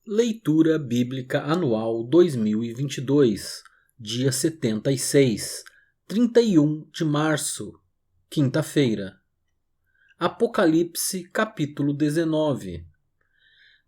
Leitura Bíblica Anual 2022, dia 76, 31 de março, quinta-feira. Apocalipse, capítulo 19.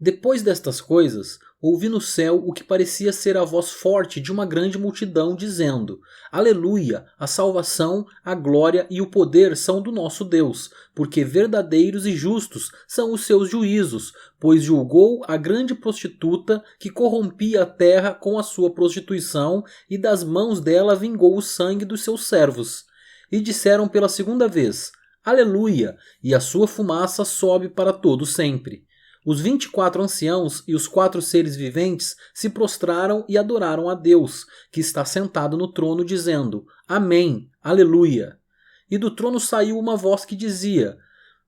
Depois destas coisas, ouvi no céu o que parecia ser a voz forte de uma grande multidão, dizendo: Aleluia! A salvação, a glória e o poder são do nosso Deus, porque verdadeiros e justos são os seus juízos, pois julgou a grande prostituta que corrompia a terra com a sua prostituição, e das mãos dela vingou o sangue dos seus servos. E disseram pela segunda vez: Aleluia! E a sua fumaça sobe para todo sempre. Os 24 anciãos e os 4 seres viventes se prostraram e adoraram a Deus, que está sentado no trono, dizendo: Amém, Aleluia. E do trono saiu uma voz que dizia: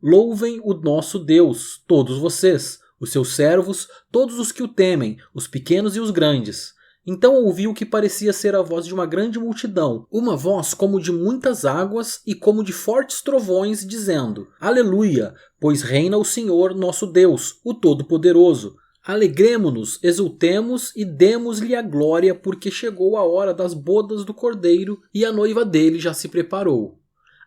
Louvem o nosso Deus, todos vocês, os seus servos, todos os que o temem, os pequenos e os grandes. Então ouvi o que parecia ser a voz de uma grande multidão, uma voz como de muitas águas e como de fortes trovões, dizendo: Aleluia, pois reina o Senhor nosso Deus, o Todo-Poderoso. Alegremo-nos, exultemos e demos-lhe a glória, porque chegou a hora das bodas do Cordeiro e a noiva dele já se preparou.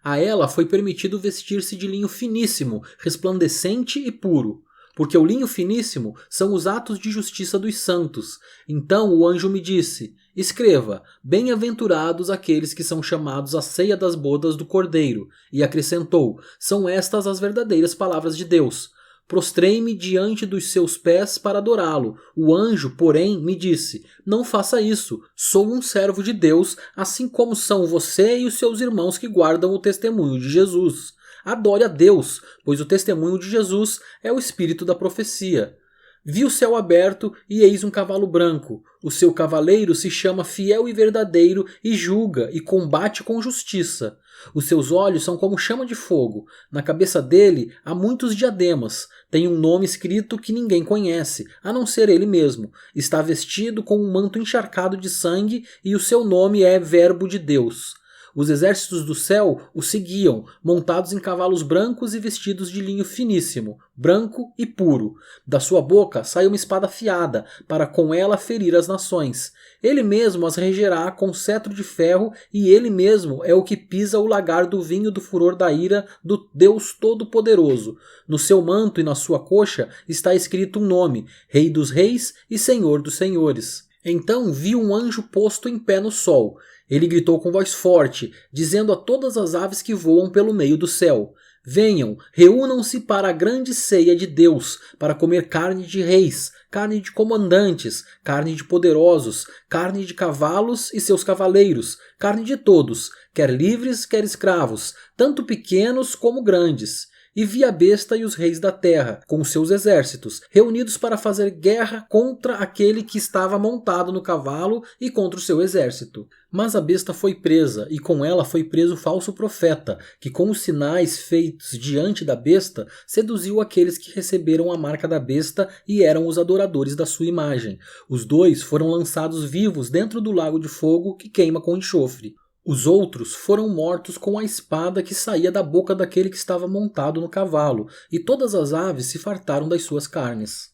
A ela foi permitido vestir-se de linho finíssimo, resplandecente e puro, porque o linho finíssimo são os atos de justiça dos santos. Então o anjo me disse: Escreva, bem-aventurados aqueles que são chamados à ceia das bodas do Cordeiro. E acrescentou: São estas as verdadeiras palavras de Deus. Prostrei-me diante dos seus pés para adorá-lo. O anjo, porém, me disse: Não faça isso. Sou um servo de Deus, assim como são você e os seus irmãos que guardam o testemunho de Jesus. Adore a Deus, pois o testemunho de Jesus é o espírito da profecia. Vi o céu aberto e eis um cavalo branco. O seu cavaleiro se chama Fiel e Verdadeiro e julga e combate com justiça. Os seus olhos são como chama de fogo. Na cabeça dele há muitos diademas. Tem um nome escrito que ninguém conhece, a não ser ele mesmo. Está vestido com um manto encharcado de sangue e o seu nome é Verbo de Deus. Os exércitos do céu o seguiam, montados em cavalos brancos e vestidos de linho finíssimo, branco e puro. Da sua boca sai uma espada afiada, para com ela ferir as nações. Ele mesmo as regerá com cetro de ferro, e ele mesmo é o que pisa o lagar do vinho do furor da ira do Deus Todo-Poderoso. No seu manto e na sua coxa está escrito um nome: Rei dos Reis e Senhor dos Senhores. Então vi um anjo posto em pé no sol. Ele gritou com voz forte, dizendo a todas as aves que voam pelo meio do céu: Venham, reúnam-se para a grande ceia de Deus, para comer carne de reis, carne de comandantes, carne de poderosos, carne de cavalos e seus cavaleiros, carne de todos, quer livres, quer escravos, tanto pequenos como grandes. E vi a besta e os reis da terra, com seus exércitos, reunidos para fazer guerra contra aquele que estava montado no cavalo e contra o seu exército. Mas a besta foi presa, e com ela foi preso o falso profeta, que com os sinais feitos diante da besta, seduziu aqueles que receberam a marca da besta e eram os adoradores da sua imagem. Os dois foram lançados vivos dentro do lago de fogo que queima com enxofre. Os outros foram mortos com a espada que saía da boca daquele que estava montado no cavalo, e todas as aves se fartaram das suas carnes.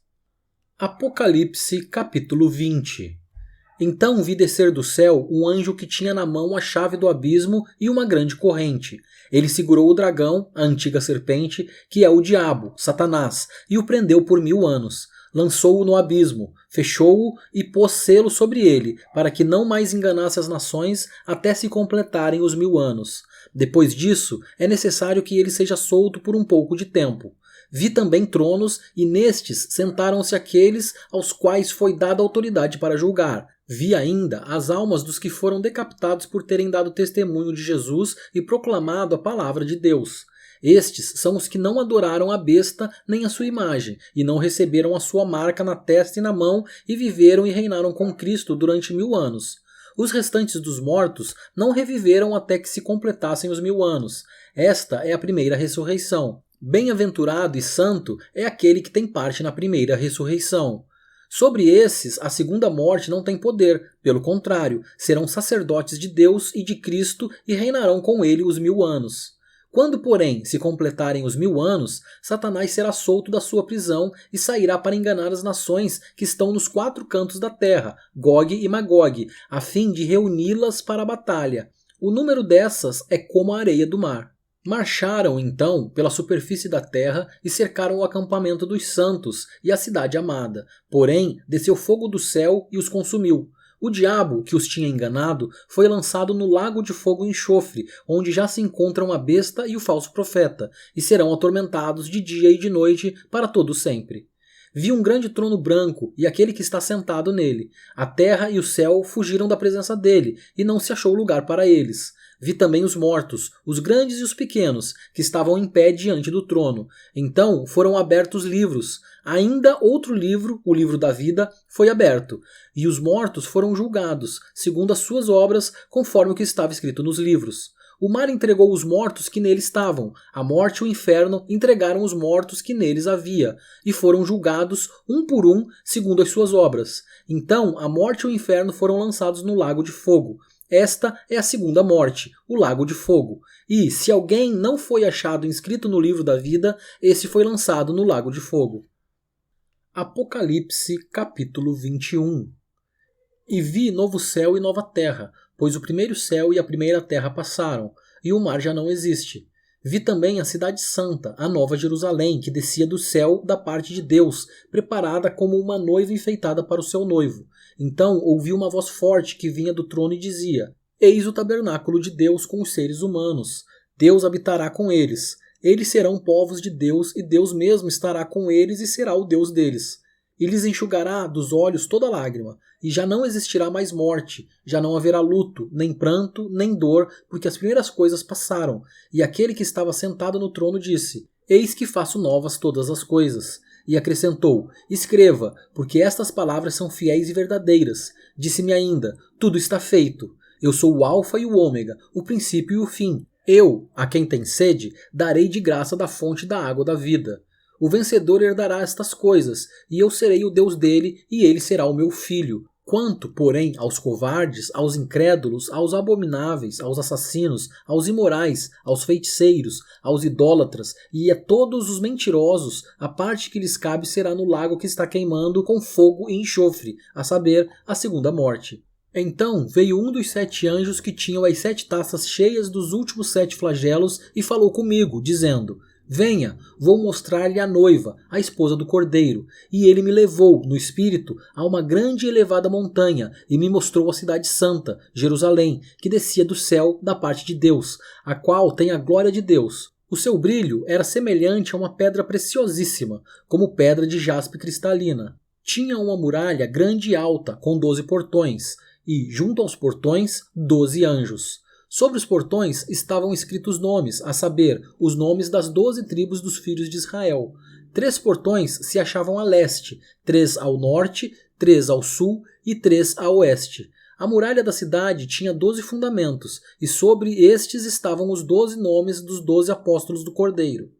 Apocalipse, capítulo 20. Então vi descer do céu um anjo que tinha na mão a chave do abismo e uma grande corrente. Ele segurou o dragão, a antiga serpente, que é o diabo, Satanás, e o prendeu por 1000 anos. Lançou-o no abismo, fechou-o e pôs selo sobre ele, para que não mais enganasse as nações até se completarem os 1000 anos. Depois disso, é necessário que ele seja solto por um pouco de tempo. Vi também tronos, e nestes sentaram-se aqueles aos quais foi dada autoridade para julgar. Vi ainda as almas dos que foram decapitados por terem dado testemunho de Jesus e proclamado a palavra de Deus. Estes são os que não adoraram a besta nem a sua imagem, e não receberam a sua marca na testa e na mão, e viveram e reinaram com Cristo durante 1000 anos. Os restantes dos mortos não reviveram até que se completassem os 1000 anos. Esta é a primeira ressurreição. Bem-aventurado e santo é aquele que tem parte na primeira ressurreição. Sobre esses, a segunda morte não tem poder, pelo contrário, serão sacerdotes de Deus e de Cristo e reinarão com ele os 1000 anos. Quando, porém, se completarem os 1000 anos, Satanás será solto da sua prisão e sairá para enganar as nações que estão nos 4 cantos da terra, Gog e Magog, a fim de reuni-las para a batalha. O número dessas é como a areia do mar. Marcharam, então, pela superfície da terra e cercaram o acampamento dos santos e a cidade amada. Porém, desceu fogo do céu e os consumiu. O diabo, que os tinha enganado, foi lançado no lago de fogo e enxofre, onde já se encontram a besta e o falso profeta, e serão atormentados de dia e de noite para todo sempre. Vi um grande trono branco e aquele que está sentado nele. A terra e o céu fugiram da presença dele, e não se achou lugar para eles. Vi também os mortos, os grandes e os pequenos, que estavam em pé diante do trono. Então foram abertos livros. Ainda outro livro, o livro da vida, foi aberto. E os mortos foram julgados, segundo as suas obras, conforme o que estava escrito nos livros. O mar entregou os mortos que nele estavam. A morte e o inferno entregaram os mortos que neles havia, e foram julgados um por um, segundo as suas obras. Então a morte e o inferno foram lançados no lago de fogo. Esta é a segunda morte, o lago de fogo. E, se alguém não foi achado inscrito no livro da vida, esse foi lançado no lago de fogo. Apocalipse, capítulo 21. E vi novo céu e nova terra, pois o primeiro céu e a primeira terra passaram, e o mar já não existe. Vi também a cidade santa, a nova Jerusalém, que descia do céu da parte de Deus, preparada como uma noiva enfeitada para o seu noivo. Então ouvi uma voz forte que vinha do trono e dizia: Eis o tabernáculo de Deus com os seres humanos. Deus habitará com eles. Eles serão povos de Deus e Deus mesmo estará com eles e será o Deus deles. E lhes enxugará dos olhos toda lágrima, e já não existirá mais morte, já não haverá luto, nem pranto, nem dor, porque as primeiras coisas passaram. E aquele que estava sentado no trono disse: Eis que faço novas todas as coisas. E acrescentou: Escreva, porque estas palavras são fiéis e verdadeiras. Disse-me ainda: Tudo está feito. Eu sou o Alfa e o Ômega, o princípio e o fim. Eu, a quem tem sede, darei de graça da fonte da água da vida. O vencedor herdará estas coisas, e eu serei o Deus dele, e ele será o meu filho. Quanto, porém, aos covardes, aos incrédulos, aos abomináveis, aos assassinos, aos imorais, aos feiticeiros, aos idólatras e a todos os mentirosos, a parte que lhes cabe será no lago que está queimando com fogo e enxofre, a saber, a segunda morte. Então veio um dos 7 anjos que tinham as 7 taças cheias dos últimos 7 flagelos e falou comigo, dizendo: Venha, vou mostrar-lhe a noiva, a esposa do Cordeiro. E ele me levou, no espírito, a uma grande e elevada montanha, e me mostrou a cidade santa, Jerusalém, que descia do céu da parte de Deus, a qual tem a glória de Deus. O seu brilho era semelhante a uma pedra preciosíssima, como pedra de jaspe cristalina. Tinha uma muralha grande e alta, com 12 portões, e, junto aos portões, 12 anjos. Sobre os portões estavam escritos nomes, a saber, os nomes das 12 tribos dos filhos de Israel. 3 portões se achavam a leste, 3 ao norte, 3 ao sul e 3 a oeste. A muralha da cidade tinha 12 fundamentos, e sobre estes estavam os 12 nomes dos 12 apóstolos do Cordeiro.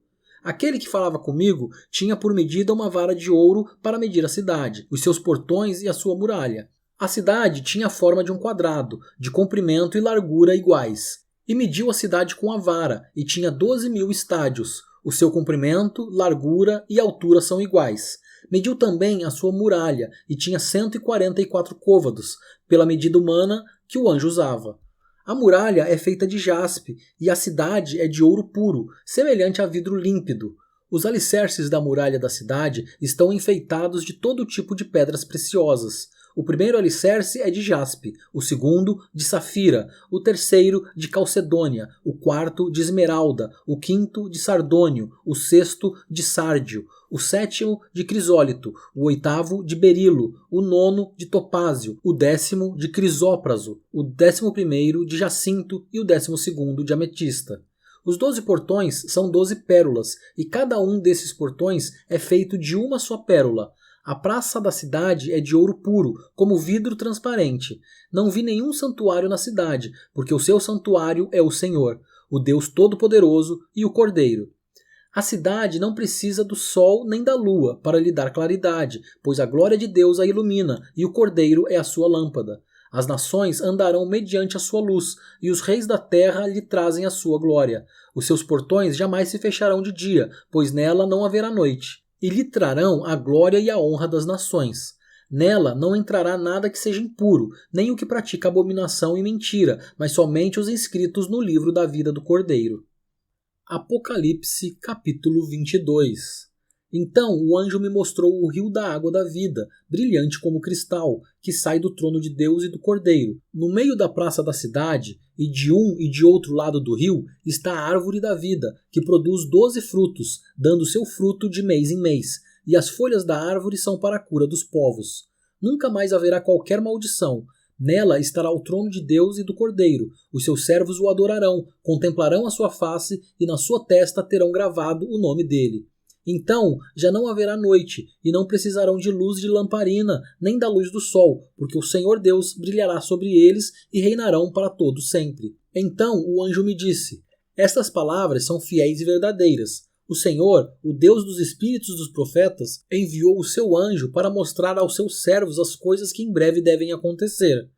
Aquele que falava comigo tinha por medida uma vara de ouro para medir a cidade, os seus portões e a sua muralha. A cidade tinha a forma de um quadrado, de comprimento e largura iguais. E mediu a cidade com a vara, e tinha 12.000 estádios. O seu comprimento, largura e altura são iguais. Mediu também a sua muralha, e tinha 144 côvados, pela medida humana que o anjo usava. A muralha é feita de jaspe, e a cidade é de ouro puro, semelhante a vidro límpido. Os alicerces da muralha da cidade estão enfeitados de todo tipo de pedras preciosas. O primeiro alicerce é de jaspe, o segundo de safira, o terceiro de calcedônia, o quarto de esmeralda, o quinto de sardônio, o sexto de sárdio, o sétimo de crisólito, o oitavo de berilo, o nono de topázio, o 10º de crisópraso, o 11º de jacinto e o 12º de ametista. Os 12 portões são 12 pérolas, e cada um desses portões é feito de uma só pérola. A praça da cidade é de ouro puro, como vidro transparente. Não vi nenhum santuário na cidade, porque o seu santuário é o Senhor, o Deus Todo-Poderoso e o Cordeiro. A cidade não precisa do sol nem da lua para lhe dar claridade, pois a glória de Deus a ilumina e o Cordeiro é a sua lâmpada. As nações andarão mediante a sua luz, e os reis da terra lhe trazem a sua glória. Os seus portões jamais se fecharão de dia, pois nela não haverá noite. E lhe trarão a glória e a honra das nações. Nela não entrará nada que seja impuro, nem o que pratica abominação e mentira, mas somente os inscritos no livro da vida do Cordeiro. Apocalipse capítulo 22. Então o anjo me mostrou o rio da água da vida, brilhante como cristal, que sai do trono de Deus e do Cordeiro. No meio da praça da cidade, e de um e de outro lado do rio, está a árvore da vida, que produz 12 frutos, dando seu fruto de mês em mês, e as folhas da árvore são para a cura dos povos. Nunca mais haverá qualquer maldição. Nela estará o trono de Deus e do Cordeiro. Os seus servos o adorarão, contemplarão a sua face, e na sua testa terão gravado o nome dele. Então já não haverá noite, e não precisarão de luz de lamparina, nem da luz do sol, porque o Senhor Deus brilhará sobre eles e reinarão para todo sempre. Então o anjo me disse: estas palavras são fiéis e verdadeiras. O Senhor, o Deus dos espíritos dos profetas, enviou o seu anjo para mostrar aos seus servos as coisas que em breve devem acontecer.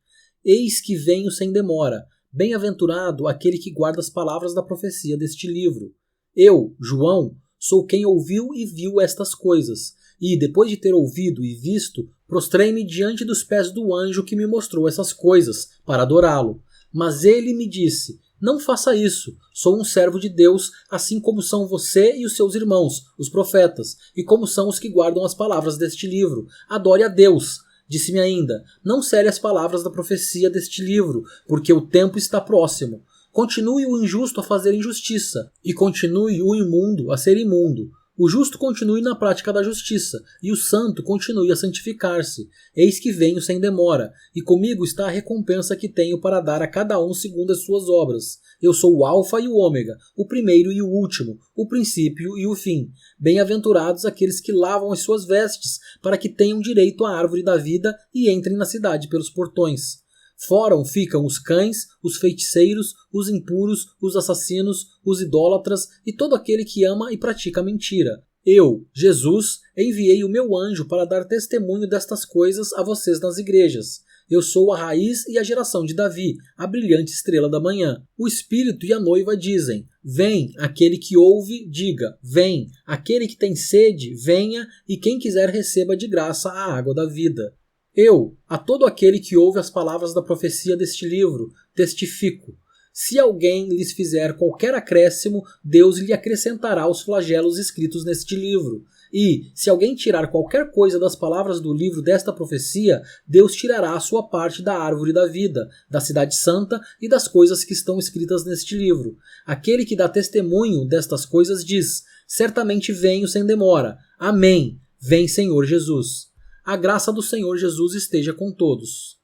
Eis que venho sem demora. Bem-aventurado aquele que guarda as palavras da profecia deste livro. Eu, João, sou quem ouviu e viu estas coisas, e, depois de ter ouvido e visto, prostrei-me diante dos pés do anjo que me mostrou essas coisas, para adorá-lo. Mas ele me disse: não faça isso, sou um servo de Deus, assim como são você e os seus irmãos, os profetas, e como são os que guardam as palavras deste livro. Adore a Deus. Disse-me ainda: não cele as palavras da profecia deste livro, porque o tempo está próximo. Continue o injusto a fazer injustiça, e continue o imundo a ser imundo. O justo continue na prática da justiça, e o santo continue a santificar-se. Eis que venho sem demora, e comigo está a recompensa que tenho para dar a cada um segundo as suas obras. Eu sou o Alfa e o Ômega, o primeiro e o último, o princípio e o fim. Bem-aventurados aqueles que lavam as suas vestes, para que tenham direito à árvore da vida e entrem na cidade pelos portões. Fora ficam os cães, os feiticeiros, os impuros, os assassinos, os idólatras e todo aquele que ama e pratica mentira. Eu, Jesus, enviei o meu anjo para dar testemunho destas coisas a vocês nas igrejas. Eu sou a raiz e a geração de Davi, a brilhante estrela da manhã. O Espírito e a noiva dizem: vem. Aquele que ouve, diga: vem. Aquele que tem sede, venha, e quem quiser receba de graça a água da vida. Eu, a todo aquele que ouve as palavras da profecia deste livro, testifico: se alguém lhes fizer qualquer acréscimo, Deus lhe acrescentará os flagelos escritos neste livro. E, se alguém tirar qualquer coisa das palavras do livro desta profecia, Deus tirará a sua parte da árvore da vida, da cidade santa e das coisas que estão escritas neste livro. Aquele que dá testemunho destas coisas diz: certamente venho sem demora. Amém. Vem, Senhor Jesus. A graça do Senhor Jesus esteja com todos.